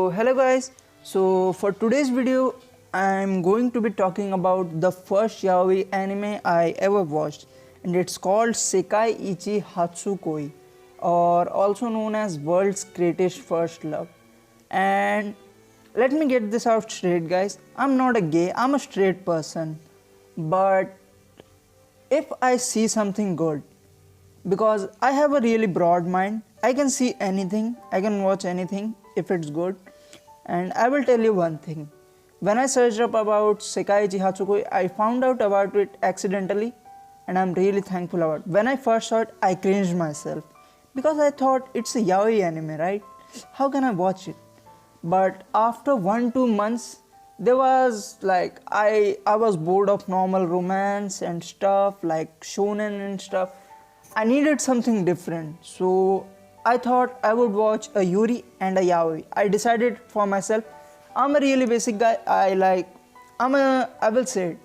Hello guys. So for today's video I'm going to be talking about the first yaoi anime I ever watched, and it's called Sekai Ichi Hatsukoi, or also known as World's Greatest First Love. And let me get this out straight guys, I'm not a gay, I'm a straight person. But if I see something good, because I have a really broad mind, I can see anything, I can watch anything if it's good. And I will tell you one thing. When I searched up about Sekai Ichi Hatsukoi, I found out about it accidentally, and I'm really thankful about it. When I first saw it, I cringed myself because I thought it's a yaoi anime, right? How can I watch it? But after 1-2 months, there was like I was bored of normal romance and stuff like shonen and stuff. I needed something different, so I thought I would watch a Yuri and a yaoi. I decided for myself. I'm a really basic guy. I will say it.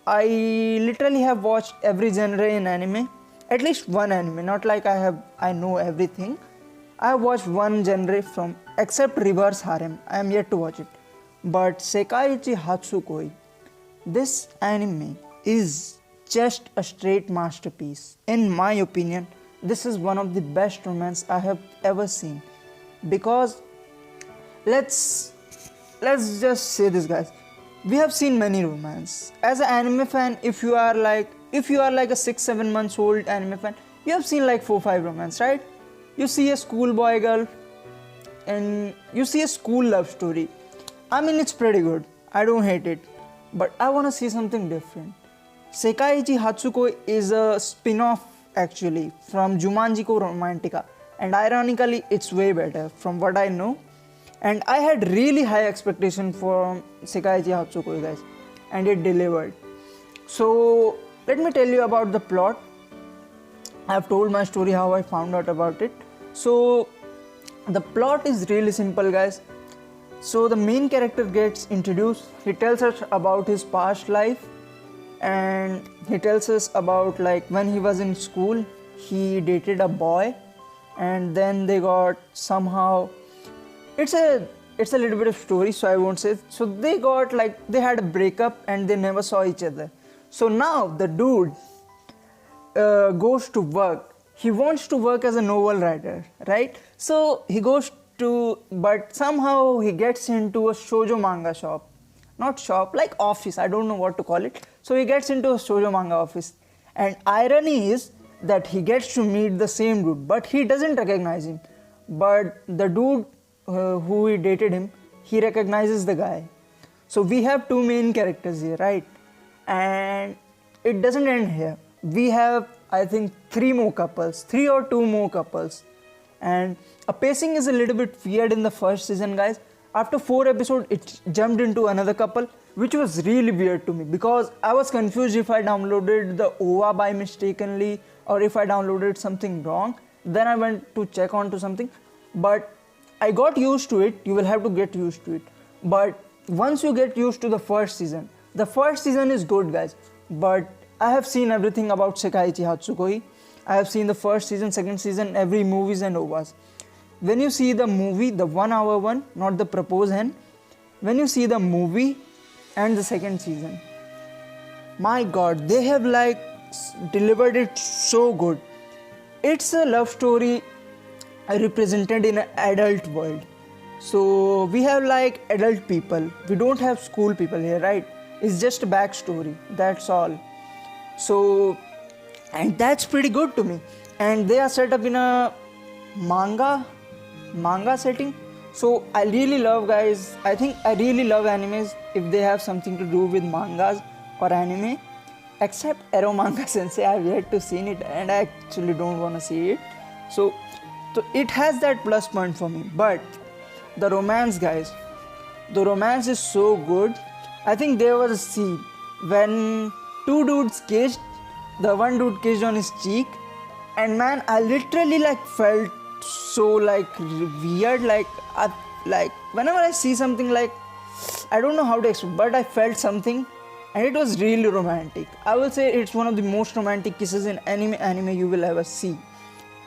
I literally have watched every genre in anime, at least one anime. Not like I know everything. I have watched one genre from except Reverse Harem. I am yet to watch it. But Sekai Ichi Hatsukoi, this anime is just a straight masterpiece. In my opinion, this is one of the best romance I have ever seen. Because let's just say this guys, we have seen many romance. As an anime fan, if you are like a 6-7 months old anime fan, you have seen like 4-5 romance, right? You see a schoolboy girl and you see a school love story. I mean, it's pretty good, I don't hate it, but I want to see something different. Sekai Ichi Hatsukoi is a spin-off actually from Jumanji Ko Romantica, and ironically it's way better from what I know. And I had really high expectation for Sekai Ichi Hatsukoi guys, and it delivered. So let me tell you about the plot. I have told my story how I found out about it. So the plot is really simple guys. So the main character gets introduced. He tells us about his past life, and he tells us about like when he was in school he dated a boy, and then they got somehow, it's a little bit of story, so I won't say. So they had a breakup and they never saw each other. So now the dude goes to work. He wants to work as a novel writer, right? So he goes to, but somehow he gets into a shoujo manga shop. Not shop, like office, I don't know what to call it. So he gets into a shoujo manga office. And irony is that he gets to meet the same dude, but he doesn't recognize him. But the dude who he dated him, he recognizes the guy. So we have two main characters here, right? And it doesn't end here. We have, I think, 3 or 2 more couples. And a pacing is a little bit weird in the first season guys. After 4 episodes, it jumped into another couple, which was really weird to me because I was confused if I downloaded the OVA by mistakenly or if I downloaded something wrong. Then I went to check onto something, but I got used to it. You will have to get used to it. But once you get used to the first season is good guys. But I have seen everything about Sekai Ichi Hatsukoi. I have seen the first season, second season, every movies and OVAs. When you see the movie, the 1-hour one, not the proposed hen, when you see the movie and the second season, my god, they have like delivered it so good. It's a love story represented in an adult world. So we have like adult people, we don't have school people here, right? It's just a backstory, that's all. So, and that's pretty good to me. And they are set up in a manga setting. So I really love guys, I think I really love animes if they have something to do with mangas or anime. Except Arrow Manga Sensei, I have yet to see it and I actually don't want to see it. So it has that plus point for me. But the romance guys, the romance is so good. I think there was a scene when 2 dudes kissed, the one dude kissed on his cheek, and man, I literally like felt so like weird, like whenever I see something like, I don't know how to explain, but I felt something and it was really romantic. I will say it's one of the most romantic kisses in anime you will ever see.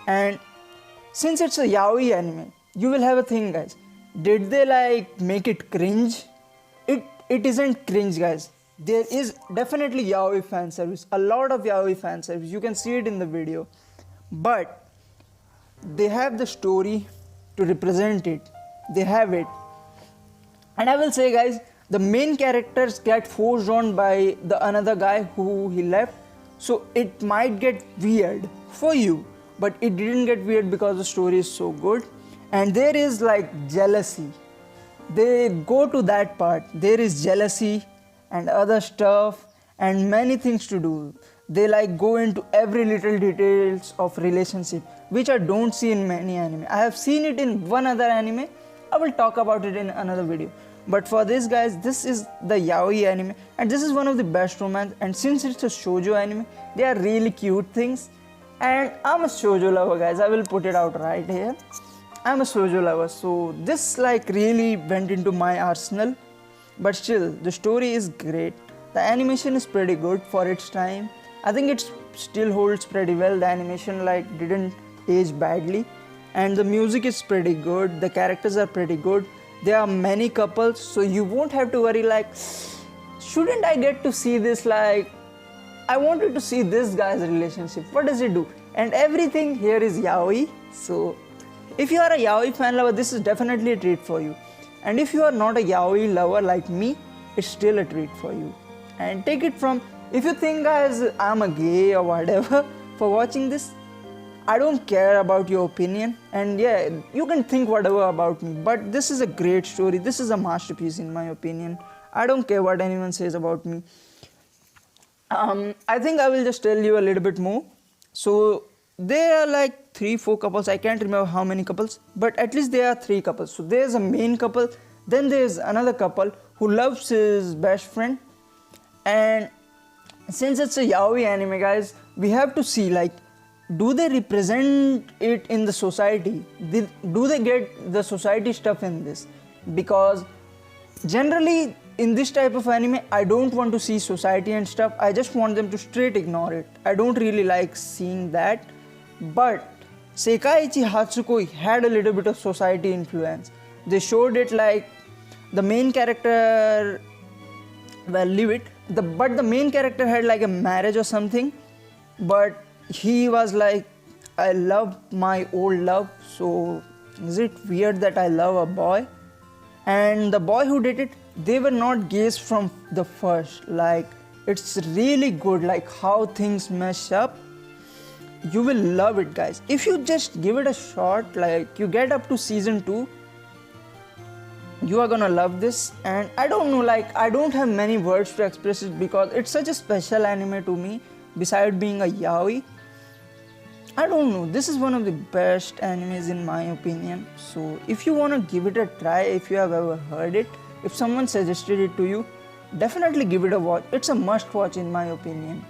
And since it's a yaoi anime, you will have a thing guys, Did they like make it cringe? It isn't cringe, guys. There is definitely yaoi fan service, a lot of yaoi fan service. You can see it in the video, but they have the story to represent it. They have it, and I will say, guys, the main characters get forced on by the another guy who he left, so it might get weird for you, but it didn't get weird because the story is so good. And there is like jealousy. They go to that part. There is jealousy and other stuff and many things to do. They like go into every little details of relationship, which I don't see in many anime. I have seen it in one other anime. I will talk about it in another video. But for this, guys, this is the yaoi anime, and this is one of the best romance. And since it's a shoujo anime, they are really cute things. And I'm a shoujo lover, guys. I will put it out right here. I'm a shoujo lover, so this like really went into my arsenal. But still, the story is great. The animation is pretty good for its time. I think it still holds pretty well. The animation like didn't age badly, and the music is pretty good. The characters are pretty good. There are many couples, so you won't have to worry like, shouldn't I get to see this? Like, I wanted to see this guy's relationship. What does he do? And everything here is yaoi. So if you are a yaoi fan lover, this is definitely a treat for you. And if you are not a yaoi lover like me, it's still a treat for you. And take it from, if you think, guys, I'm a gay or whatever for watching this, I don't care about your opinion. And yeah, you can think whatever about me, but this is a great story. This is a masterpiece in my opinion. I don't care what anyone says about me. I think I will just tell you a little bit more. So there are like 3-4 couples. I can't remember how many couples, but at least there are 3 couples. So there's a main couple, then there's another couple who loves his best friend. And since it's a yaoi anime, guys, we have to see like, do they represent it in the society? Do they get the society stuff in this? Because generally in this type of anime, I don't want to see society and stuff. I just want them to straight ignore it. I don't really like seeing that. But Sekaiichi Hatsukoi had a little bit of society influence. They showed it like the main character, well, leave it. But the main character had like a marriage or something. But he was like, I love my old love. So is it weird that I love a boy? And the boy who did it, they were not gays from the first. Like, it's really good, like how things mesh up. You will love it, guys. If you just give it a shot, like you get up to season 2, you are gonna love this. And I don't know, like I don't have many words to express it because it's such a special anime to me. Besides being a yaoi, I don't know, this is one of the best animes in my opinion. So if you want to give it a try, if you have ever heard it, if someone suggested it to you, definitely give it a watch. It's a must watch in my opinion.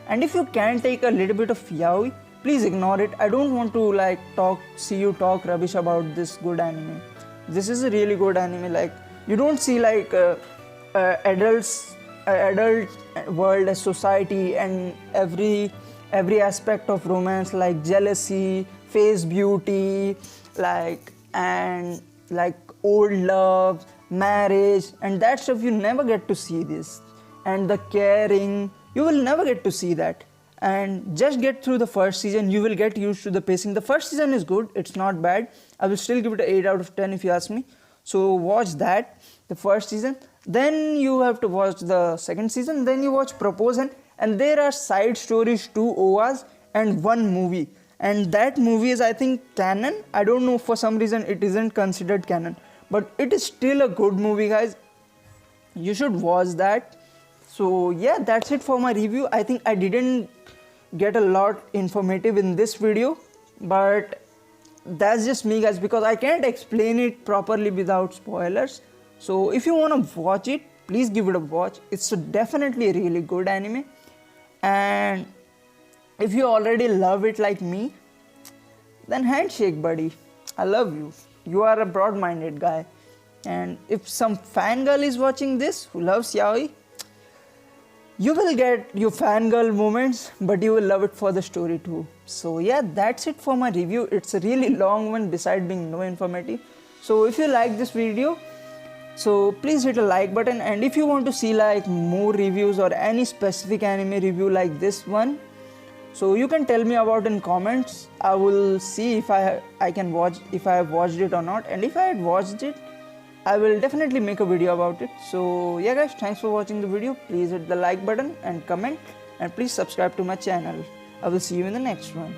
And if you can take a little bit of yaoi, please ignore it. I don't want to like see you talk rubbish about this good anime. This is a really good anime. Like, you don't see like adult world as society and every aspect of romance, like jealousy, face beauty, like old love, marriage, and that stuff. You never get to see this. And the caring, you will never get to see that. And just get through the first season, you will get used to the pacing. The first season is good, it's not bad. I will still give it an 8 out of 10 if you ask me. So watch that, the first season. Then you have to watch the second season. Then you watch Propose, and there are side stories, 2 OVAs and 1 movie. And that movie is, I think, canon. I don't know, for some reason it isn't considered canon. But it is still a good movie, guys. You should watch that. So yeah, that's it for my review. I think I didn't get a lot informative in this video, but that's just me, guys, because I can't explain it properly without spoilers. So if you want to watch it, please give it a watch. It's definitely a really good anime. And if you already love it like me, then handshake, buddy. I love you. You are a broad-minded guy. And if some fangirl is watching this who loves yaoi, you will get your fangirl moments, but you will love it for the story too. So yeah, that's it for my review. It's a really long one besides being no informative. So if you like this video, so please hit a like button, and if you want to see like more reviews or any specific anime review like this one, so you can tell me about in comments. I will see if I can watch, if I have watched it or not, and if I had watched it, I will definitely make a video about it. So yeah guys, thanks for watching the video. Please hit the like button and comment, and please subscribe to my channel. I will see you in the next one.